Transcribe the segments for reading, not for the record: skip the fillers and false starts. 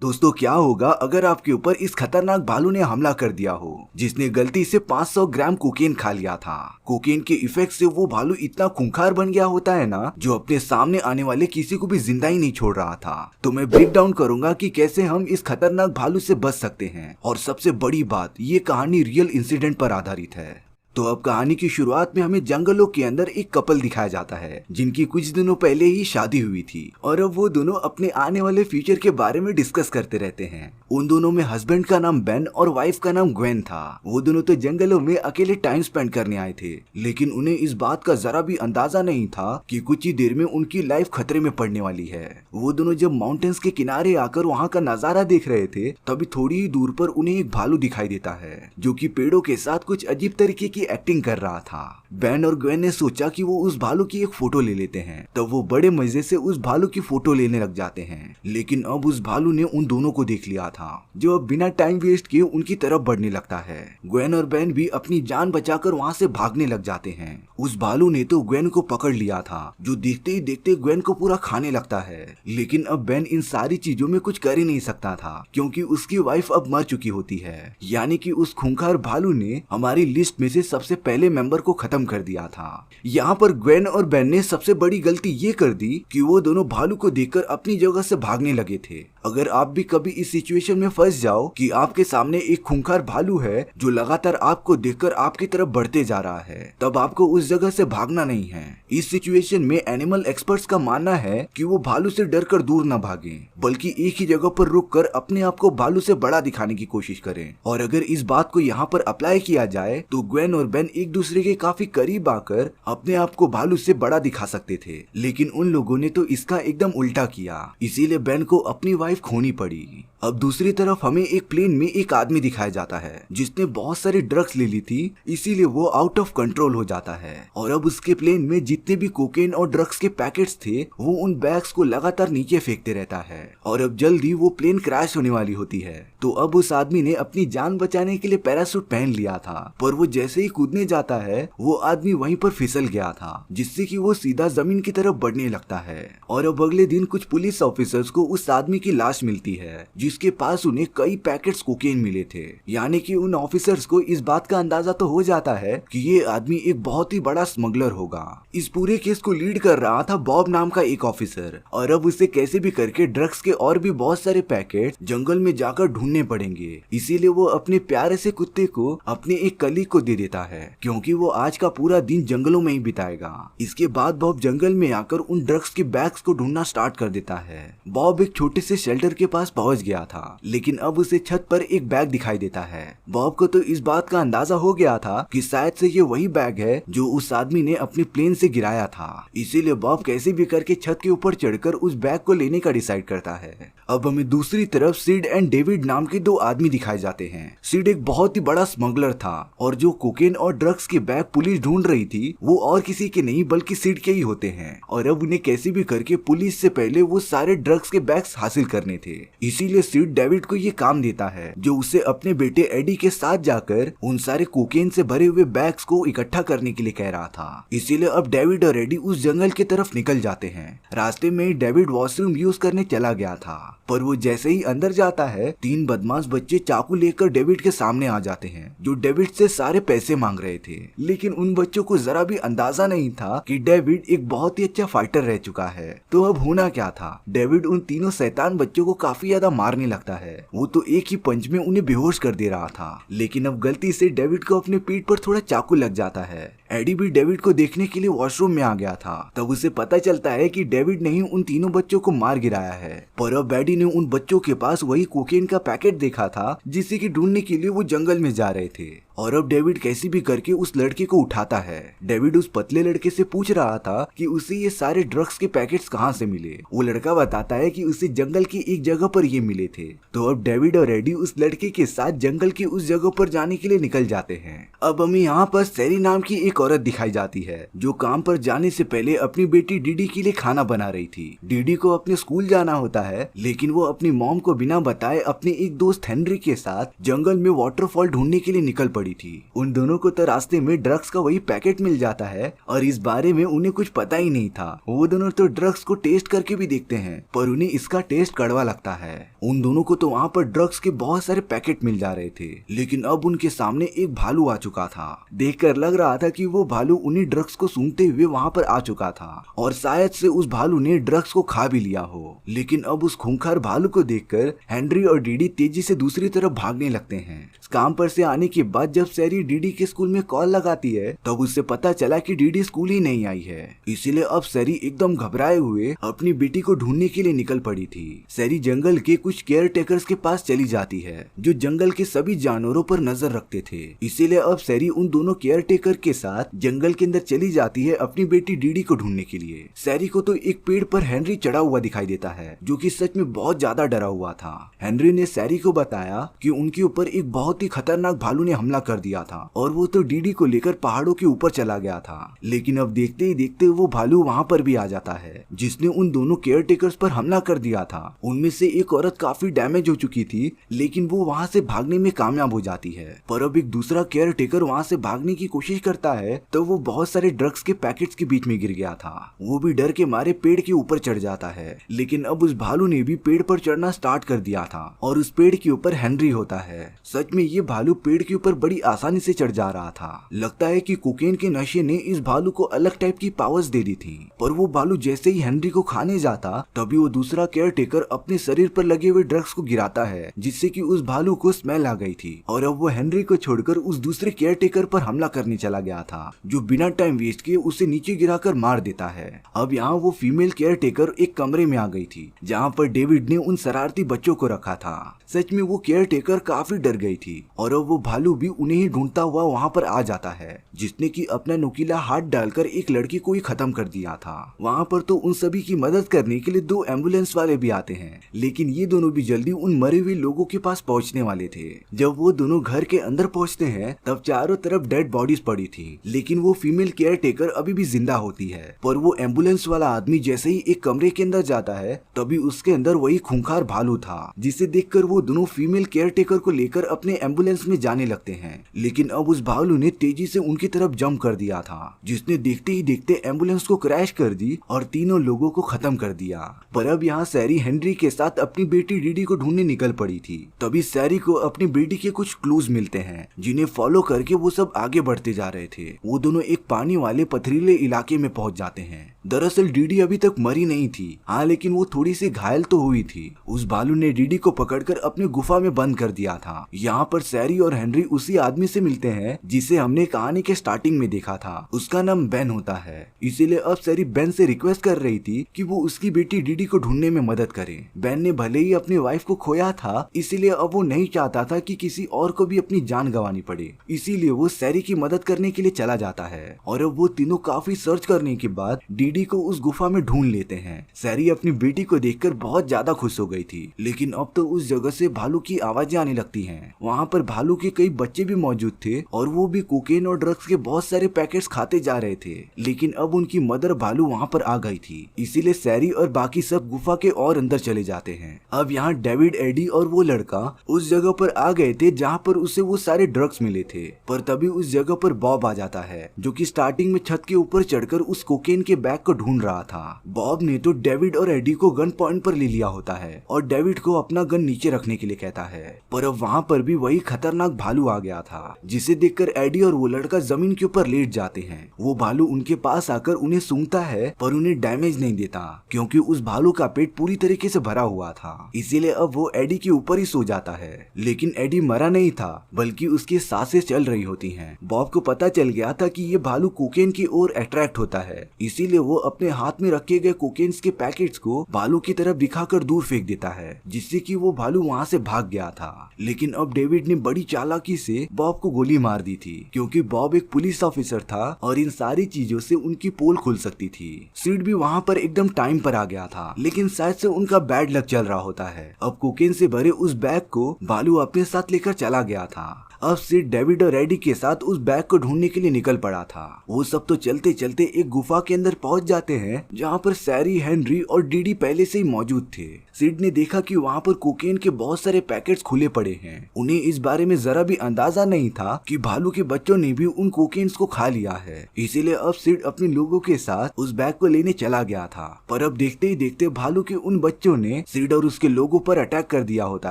दोस्तों क्या होगा अगर आपके ऊपर इस खतरनाक भालू ने हमला कर दिया हो जिसने गलती से 500 ग्राम कोकेन खा लिया था। कोकेन के इफेक्ट से वो भालू इतना खूंखार बन गया होता है ना, जो अपने सामने आने वाले किसी को भी जिंदा ही नहीं छोड़ रहा था। तो मैं ब्रेक डाउन करूंगा कि कैसे हम इस खतरनाक भालू से बच सकते हैं। और सबसे बड़ी बात, ये कहानी रियल इंसिडेंट पर आधारित है। तो अब कहानी की शुरुआत में हमें जंगलों के अंदर एक कपल दिखाया जाता है जिनकी कुछ दिनों पहले ही शादी हुई थी और अब वो दोनों अपने आने वाले फ्यूचर के बारे में डिस्कस करते रहते हैं। उन दोनों में हस्बैंड का नाम बेन और वाइफ का नाम ग्वेन था। वो दोनों तो जंगलों में अकेले टाइम स्पेंड करने आए थे, लेकिन उन्हें इस बात का जरा भी अंदाजा नहीं था कि कुछ ही देर में उनकी लाइफ खतरे में पड़ने वाली है। वो दोनों जब माउंटेन्स के किनारे आकर वहाँ का नजारा देख रहे थे, तभी थोड़ी ही दूर पर उन्हें एक भालू दिखाई देता है जो कि पेड़ों के साथ कुछ अजीब तरीके की एक्टिंग कर रहा था। बेन और ग्वेन ने सोचा कि वो उस भालू की एक फोटो ले लेते हैं, तब वो बड़े मजे से उस भालू की फोटो लेने लग जाते हैं। लेकिन अब उस भालू ने उन दोनों को देख लिया था, जो अब बिना टाइम वेस्ट किए उनकी तरफ बढ़ने लगता है। ग्वेन और बेन भी अपनी जान बचाकर वहाँ से भागने लग जाते हैं। उस भालू ने तो ग्वेन को पकड़ लिया था, जो देखते ही देखते ग्वेन को पूरा खाने लगता है। लेकिन अब बेन इन सारी चीजों में कुछ कर ही नहीं सकता था, क्योंकि उसकी वाइफ अब मर चुकी होती है। यानी कि उस खूंखार भालू ने हमारी लिस्ट में से सबसे पहले मेंबर को खत्म कर दिया था। यहाँ पर ग्वेन और बेन ने सबसे बड़ी गलती ये कर दी कि वो दोनों भालू को देखकर अपनी जगह से भागने लगे थे। अगर आप भी कभी इस सिचुएशन में फंस जाओ कि आपके सामने एक खूंखार भालू है जो लगातार आपको देखकर आपकी तरफ बढ़ते जा रहा है, तब आपको उस जगह से भागना नहीं है। इस सिचुएशन में एनिमल एक्सपर्ट्स का मानना है कि वो भालू से डरकर दूर न भागें, बल्कि एक ही जगह पर रुककर अपने आप को भालू से बड़ा दिखाने की कोशिश करें। और अगर इस बात को यहाँ पर अप्लाई किया जाए तो ग्वेन और बेन एक दूसरे के काफी करीब आकर अपने आप को भालू से बड़ा दिखा सकते थे। लेकिन उन लोगों ने तो इसका एकदम उल्टा किया, इसीलिए बेन को अपनी वाइफ खोनी पड़ी। अब दूसरी तरफ हमें एक प्लेन में एक आदमी दिखाया जाता है जिसने बहुत सारी ड्रग्स ले ली थी, इसीलिए वो आउट ऑफ कंट्रोल हो जाता है। और अब उसके प्लेन में जितने भी कोकेन और ड्रग्स के पैकेट्स थे, वो उन बैग्स को लगातार नीचे फेंकते रहता है। और अब जल्दी वो प्लेन क्रैश होने वाली होती है। तो अब उस आदमी ने अपनी जान बचाने के लिए पैराशूट पहन लिया था, पर वो जैसे ही कूदने जाता है वो आदमी वहीं पर फिसल गया था, जिससे कि वो सीधा जमीन की तरफ बढ़ने लगता है। और अब अगले दिन कुछ पुलिस ऑफिसर्स को उस आदमी की लाश मिलती है जिसके पास उन्हें कई पैकेट्स कोकेन मिले थे। यानी कि उन ऑफिसर्स को इस बात का अंदाजा तो हो जाता है कि ये आदमी एक बहुत ही बड़ा स्मगलर होगा। इस पूरे केस को लीड कर रहा था बॉब नाम का एक ऑफिसर। और अब उसे कैसे भी करके ड्रग्स के और भी बहुत सारे पैकेट जंगल में जाकर ढूंढने पड़ेंगे। इसीलिए वो अपने प्यारे से कुत्ते को अपने एक कलीग को दे देता है, क्योंकि वो आज का पूरा दिन जंगलों में ही बिताएगा। इसके बाद बॉब जंगल में आकर उन ड्रग्स के बैग्स को ढूंढना स्टार्ट कर देता है। बॉब एक छोटे से शेल्टर के पास पहुंच गया था, लेकिन अब उसे छत पर एक बैग दिखाई देता है। बॉब को तो इस बात का अंदाजा हो गया था कि शायद से ये वही बैग है जो उस आदमी ने अपनी प्लेन से गिराया था। इसीलिए बॉब कैसे भी करके छत के ऊपर चढ़कर उस बैग को लेने का डिसाइड करता है। अब हमें दूसरी तरफ सिड एंड डेविड नाम के दो आदमी दिखाए जाते हैं। सिड एक बहुत ही बड़ा स्मगलर था, और जो कोकेन और ड्रग्स के बैग पुलिस ढूंढ रही थी वो और किसी के नहीं बल्कि सिड के ही होते हैं। और अब उन्हें कैसे भी करके पुलिस से पहले वो सारे ड्रग्स के बैग्स हासिल करने थे। इसीलिए सिड डेविड को ये काम देता है, जो उसे अपने बेटे एडी के साथ जाकर उन सारे कोकेन से भरे हुए बैग्स को इकट्ठा करने के लिए कह रहा था। इसीलिए अब डेविड और एडी उस जंगल की तरफ निकल जाते हैं। रास्ते में डेविड वॉशरूम यूज करने चला गया था, पर वो जैसे ही अंदर जाता है, तीन बदमाश बच्चे चाकू लेकर डेविड के सामने आ जाते हैं, जो डेविड से सारे पैसे मांग रहे थे। लेकिन उन बच्चों को जरा भी अंदाजा नहीं था कि डेविड एक बहुत ही अच्छा फाइटर रह चुका है। तो अब होना क्या था, डेविड उन तीनों शैतान बच्चों को काफी ज्यादा मारने लगता है। वो तो एक ही पंच में उन्हें बेहोश कर दे रहा था। लेकिन अब गलती से डेविड को अपने पीठ पर थोड़ा चाकू लग जाता है। एडी भी डेविड को देखने के लिए वॉशरूम में आ गया था। तब उसे पता चलता है कि डेविड ने ही उन तीनों बच्चों को मार गिराया है। पर अब एडी ने उन बच्चों के पास वही कोकेन का पैकेट देखा था जिसे कि ढूंढने के लिए वो जंगल में जा रहे थे। और अब डेविड कैसे भी करके उस लड़के को उठाता है। डेविड उस पतले लड़के से पूछ रहा था कि उसे ये सारे ड्रग्स के पैकेट्स कहाँ से मिले। वो लड़का बताता है कि उसे जंगल की एक जगह पर ये मिले थे। तो अब डेविड और एडी उस लड़के के साथ जंगल की उस जगह पर जाने के लिए निकल जाते हैं। अब हमें यहाँ पर सैरी नाम की एक औरत दिखाई जाती है जो काम पर जाने से पहले अपनी बेटी डीडी के लिए खाना बना रही थी। डीडी को अपने स्कूल जाना होता है, लेकिन वो अपनी मॉम को बिना बताए अपने एक दोस्त हेनरी के साथ जंगल में वाटरफॉल ढूंढने के लिए निकल पड़ी थी। उन दोनों को तो रास्ते में ड्रग्स का वही पैकेट मिल जाता है और इस बारे में उन्हें कुछ पता ही नहीं था। वो दोनों तो ड्रग्स को टेस्ट करके भी देखते हैं, पर उन्हें इसका टेस्ट कड़वा लगता है। उन दोनों को तो वहाँ पर ड्रग्स के बहुत सारे पैकेट मिल जा रहे थे, लेकिन अब उनके सामने एक भालू आ चुका था। देखकर लग रहा था कि वो भालू उन्हीं ड्रग्स को सूंघते हुए वहाँ पर आ चुका था और शायद से उस भालू ने ड्रग्स को खा भी लिया हो। लेकिन अब उस खूंखार भालू को देखकर हेनरी और डीडी तेजी से दूसरी तरफ भागने लगते हैं। काम पर से आने के बाद जब सैरी डीडी के स्कूल में कॉल लगाती है तब उससे पता चला कि डीडी स्कूल ही नहीं आई है। इसीलिए अब सैरी एकदम घबराए हुए अपनी बेटी को ढूंढने के लिए निकल पड़ी थी। सैरी जंगल के कुछ केयर टेकर्स के पास चली जाती है जो जंगल के सभी जानवरों पर नजर रखते थे। इसीलिए अब सैरी उन दोनों केयर टेकर के साथ जंगल के अंदर चली जाती है अपनी बेटी डीडी को ढूंढने के लिए। सैरी को तो एक पेड़ पर हेनरी चढ़ा हुआ दिखाई देता है जो कि सच में बहुत ज्यादा डरा हुआ था। हेनरी ने सैरी को बताया कि उनके ऊपर एक बहुत ही खतरनाक भालू ने हमला कर दिया था और वो तो डीडी को लेकर पहाड़ों के ऊपर चला गया था। लेकिन अब देखते ही देखते वो भालू वहाँ पर भी आ जाता है जिसने उन दोनों केयर टेकर्स पर हमला कर दिया था। उनमें से एक औरत काफी डैमेज हो चुकी थी, लेकिन वो वहाँ से भागने में कामयाब हो जाती है। पर अब एक दूसरा केयर टेकर वहाँ से भागने की कोशिश करता है तो वो बहुत सारे ड्रग्स के पैकेट्स के बीच में गिर गया था। वो भी डर के मारे पेड़ के ऊपर चढ़ जाता है, लेकिन अब उस भालू ने भी पेड़ पर चढ़ना स्टार्ट कर दिया था और उस पेड़ के ऊपर हेनरी होता है। सच में ये भालू पेड़ के ऊपर बड़ी आसानी से चढ़ जा रहा था। लगता है कि कोकेन के नशे ने इस भालू को अलग टाइप की पावर्स दे दी थी। पर वो भालू जैसे ही हेनरी को खाने जाता तभी वो दूसरा केयर टेकर अपने शरीर पर लगे हुए ड्रग्स को गिराता है, जिससे कि उस भालू को स्मेल आ गई थी और अब वो हेनरी को छोड़कर उस दूसरे केयर टेकर पर हमला करने चला गया था जो बिना टाइम वेस्ट किए उसे नीचे गिराकर मार देता है। अब यहाँ वो फीमेल केयर टेकर एक कमरे में आ गई थी जहाँ पर डेविड ने उन शरारती बच्चों को रखा था। सच में वो केयर टेकर काफी डर गई थी और अब वो भालू भी उन्हें ही ढूंढता हुआ वहाँ पर आ जाता है, जिसने कि अपना नुकीला हाथ डालकर एक लड़की को ही खत्म कर दिया था। वहाँ पर तो उन सभी की मदद करने के लिए 2 एम्बुलेंस वाले भी आते हैं, लेकिन ये दोनों भी जल्दी उन मरे हुए लोगों के पास पहुँचने वाले थे। जब वो दोनों घर के अंदर पहुँचते हैं तब चारों तरफ डेड बॉडीज पड़ी थी, लेकिन वो फीमेल केयर टेकर अभी भी जिंदा होती है। पर वो एम्बुलेंस वाला आदमी जैसे ही एक कमरे के अंदर जाता है तभी उसके अंदर वही खूंखार भालू था, जिसे देखकर वो दोनों फीमेल केयर टेकर को लेकर अपने एम्बुलेंस में जाने लगते हैं। लेकिन अब उस भालू ने तेजी से उनकी तरफ जंप कर दिया था, जिसने देखते ही देखते एम्बुलेंस को क्रैश कर दी और तीनों लोगों को खत्म कर दिया। पर अब यहाँ सैरी हेनरी के साथ अपनी बेटी डीडी को ढूंढने निकल पड़ी थी। तभी सैरी को अपनी बेटी के कुछ क्लूज मिलते हैं जिन्हें फॉलो करके वो सब आगे बढ़ते जा रहे थे। वो दोनों एक पानी वाले पथरीले इलाके में पहुंच जाते हैं। दरअसल डीडी अभी तक मरी नहीं थी, हाँ, लेकिन वो थोड़ी सी घायल तो हुई थी। उस भालू ने डीडी को पकड़कर अपनी गुफा में बंद कर दिया था। यहाँ पर सैरी और हेनरी उसी आदमी से मिलते हैं जिसे हमने कहानी के स्टार्टिंग में देखा था। उसका नाम बेन होता है। इसीलिए अब सैरी बेन से रिक्वेस्ट कर रही थी कि वो उसकी बेटी डीडी को ढूंढने में मदद करे। बेन ने भले ही अपनी वाइफ को खोया था, इसीलिए अब वो नहीं चाहता था कि किसी और को भी अपनी जान गंवानी पड़े। इसीलिए वो सैरी की मदद करने के लिए चला जाता है और अब वो तीनों काफी सर्च करने के बाद डीडी को उस गुफा में ढूंढ लेते हैं। सैरी अपनी बेटी को देखकर बहुत ज्यादा खुश हो गई थी, लेकिन अब तो उस जगह से भालू की आवाजें आने लगती हैं। वहाँ पर भालू के कई बच्चे भी मौजूद थे और वो भी कोकेन और ड्रग्स के बहुत सारे पैकेट्स खाते जा रहे थे। लेकिन अब उनकी मदर भालू वहाँ पर आ गई थी, इसीलिए सैरी और बाकी सब गुफा के और अंदर चले जाते हैं। अब यहाँ डेविड, एडी और वो लड़का उस जगह पर आ गए थे जहाँ पर उसे वो सारे ड्रग्स मिले थे। पर तभी उस जगह पर बॉब आ जाता है जो कि स्टार्टिंग में छत के ऊपर चढ़कर उस कोकेन के बैग को ढूंढ रहा था। बॉब ने तो डेविड और एडी को गन पॉइंट पर ले लिया होता है और डेविड को अपना गन नीचे रखने के लिए कहता है। पर अब वहाँ पर भी वही खतरनाक भालू आ गया था, जिसे देखकर एडी और वो लड़का जमीन के ऊपर लेट जाते हैं। वो भालू उनके पास आकर उन्हें सूंघता है पर उन्हें डैमेज नहीं देता, क्योंकि उस भालू का पेट पूरी तरीके से भरा हुआ था। इसीलिए अब वो एडी के ऊपर ही सो जाता है। लेकिन एडी मरा नहीं था, बल्कि उसकी सांसें चल रही होती हैं। बॉब को पता चल गया था कि ये भालू कोकेन की ओर अट्रैक्ट होता है, इसीलिए वो अपने हाथ में रखे गए कोकेन के पैकेट्स को भालू की तरफ दिखाकर दूर फेंक देता है, जिससे कि वो भालू वहाँ से भाग गया था। लेकिन अब डेविड ने बड़ी चालाकी से बॉब को गोली मार दी थी, क्योंकि बॉब एक पुलिस ऑफिसर था और इन सारी चीजों से उनकी पोल खुल सकती थी। सीड भी वहाँ पर एकदम टाइम पर आ गया था, लेकिन शायद से उनका बैड लक चल रहा होता है। अब कोकेन से भरे उस बैग को भालू अपने साथ लेकर चला गया था। अब सिड डेविड और एडी के साथ उस बैग को ढूंढने के लिए निकल पड़ा था। वो सब तो चलते चलते एक गुफा के अंदर पहुंच जाते हैं जहाँ पर सैरी, हेनरी और डीडी पहले से ही मौजूद थे। सिड ने देखा कि वहाँ पर कोकेन के बहुत सारे पैकेट्स खुले पड़े हैं। उन्हें इस बारे में जरा भी अंदाजा नहीं था कि भालू के बच्चों ने भी उन कोकेन्स को खा लिया है। इसीलिए अब सिड अपने लोगों के साथ उस बैग को लेने चला गया था, पर अब देखते ही देखते भालू के उन बच्चों ने सिड और उसके लोगों पर अटैक कर दिया होता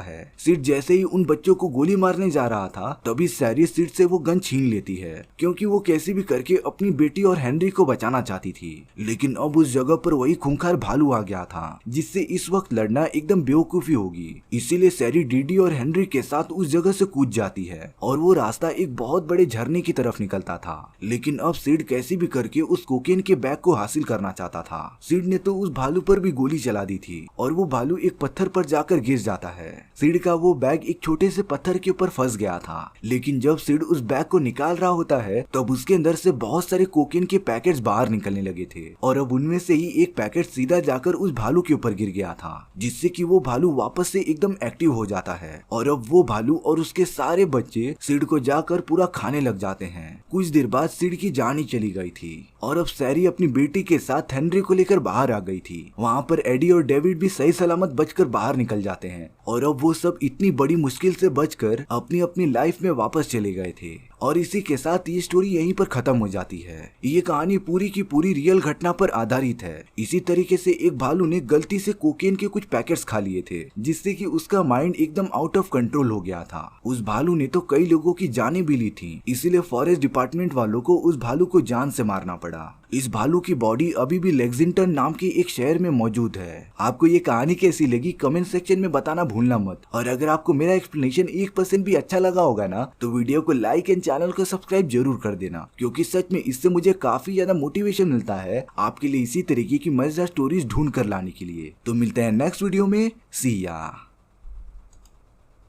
है। सिड जैसे ही उन बच्चों को गोली मारने जा रहा था तभी सैरी सिड से वो गन छीन लेती है, क्योंकि वो कैसे भी करके अपनी बेटी और हेनरी को बचाना चाहती थी। लेकिन अब उस जगह पर वही खूंखार भालू आ गया था, जिससे इस वक्त लड़ना एकदम बेवकूफी होगी। इसीलिए सैरी डीडी और हेनरी के साथ उस जगह से कूद जाती है और वो रास्ता एक बहुत बड़े झरने की तरफ निकलता था। लेकिन अब सिड कैसे भी करके उस कोकेन के बैग को हासिल करना चाहता था। सिड ने तो उस भालू पर भी गोली चला दी थी और वो भालू एक पत्थर पर जाकर गिर जाता है। सिड का वो बैग एक छोटे से पत्थर के ऊपर फंस गया था। लेकिन जब सिड उस बैग को निकाल रहा होता है तब उसके अंदर से बहुत सारे कोकेन के पैकेट्स बाहर निकलने लगे थे और अब उनमें से ही एक पैकेट सीधा जाकर उस भालू के ऊपर गिर गया था, जिससे कि वो भालू वापस से एकदम एक्टिव हो जाता है और अब वो भालू और उसके सारे बच्चे सिड को जाकर पूरा खाने लग जाते हैं। कुछ देर बाद सिड की जान ही चली गई थी और अब सैरी अपनी बेटी के साथ हेनरी को लेकर बाहर आ गई थी। वहाँ पर एडी और डेविड भी सही सलामत बचकर बाहर निकल जाते हैं और अब वो सब इतनी बड़ी मुश्किल से बचकर अपनी अपनी लाइफ में वापस चले गए थे। और इसी के साथ ये स्टोरी यहीं पर खत्म हो जाती है। ये कहानी पूरी की पूरी रियल घटना पर आधारित है। इसी तरीके से एक भालू ने गलती से कोकेन के कुछ पैकेट्स खा लिए थे, जिससे कि उसका माइंड एकदम आउट ऑफ कंट्रोल हो गया था। उस भालू ने तो कई लोगों की जानें भी ली थी, इसीलिए फॉरेस्ट डिपार्टमेंट वालों को उस भालू को जान से मारना पड़ा। इस भालू की बॉडी अभी भी लेक्सिंगटन नाम के एक शहर में मौजूद है। आपको ये कहानी कैसी लगी कमेंट सेक्शन में बताना भूलना मत। और अगर आपको मेरा एक्सप्लेनेशन 1% भी अच्छा लगा होगा ना तो वीडियो को लाइक एंड चैनल को सब्सक्राइब जरूर कर देना, क्योंकि सच में इससे मुझे काफी ज्यादा मोटिवेशन मिलता है आपके लिए इसी तरीके की मजेदार स्टोरीज ढूंढ कर लाने के लिए। तो मिलते हैं नेक्स्ट वीडियो में। सी या।